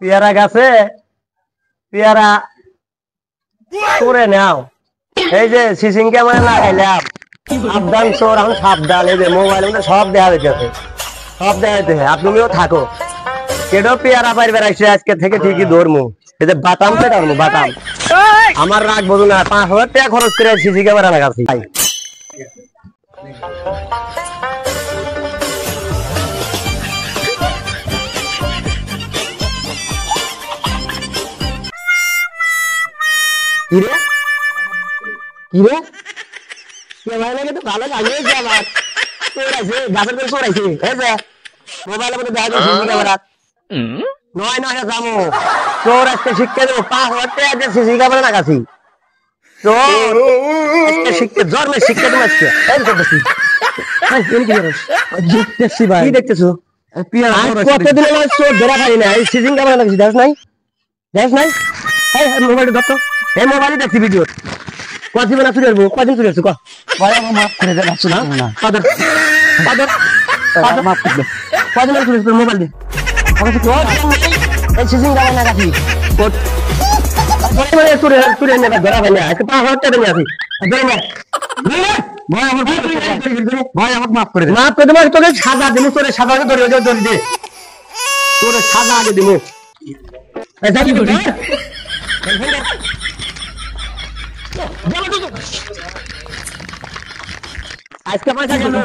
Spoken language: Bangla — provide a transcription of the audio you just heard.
পেয়ারা গাছে পেয়ারা করে নাও। এই যে সিসিং ক্যামেরা লাগাইলাম, সাবধান চোর, এখন সাবধান। এই যে মোবাইল মধ্যে সব দেখা যাইতেছে, সব দেখা যাইতেছে। আপনিও থাকো, কেডো পেয়ারা পাইবে রাখছে আজকে থেকে ঠিকই ধরমু। এই যে বাতাম পেটারমু, বাতাম আমার রাগ বোঝো না। 5,000 টাকা খরচ করে সিসি ক্যামেরা লাগাচ্ছি। কিরে কিরে মোবাইলে তো ভালো লাগিয়েছে আমার। চোরাইছে, গাছের করে চোরাইছে। এই যে মোবাইলের মধ্যে দেখা যাচ্ছে সিসি ক্যামেরা। নয় নয় যাবো, চোর আজকে শিক্ষা দেবো। 5,000 টাকা দিয়ে সিসি ক্যামেরা লাগাচ্ছি। চোর আজকে শিক্ষা, জন্মের শিক্ষা দেবো আজকে। দেখতেছি ভাই, কি দেখতেছো? কতদিন চোর ধরা খাই না, এই সিসি ক্যামেরা লাগাচ্ছি। দেখ নাই, দেখ নাই। মোবাইলটা ধরতো, এই মোবাইলে দেখছি ভিডিও। কদিন বেলা চুরি আসবো, কদিন চুরি আসছো? ভাই আমার মাফ করে দেন, আসছো না পাদর পাদর পাদর মাফ করে দে। কদিন বেলা চুরি আসবো মোবাইল দিয়ে? এই সিজিং গাড়ি না কাছি চুরি চুরি এনে ধরা ভাই না, 5,000 টাকা নিয়ে আসি। ধরে না ভাই, আমার ভাই আমাকে মাফ করে দে। মাফ করে দেবো, তোকে সাজা দিবো। তোর সাজা আগে ধরে ধরে দে, তোর সাজা আগে দিবো। আজকে পয়সা গেল।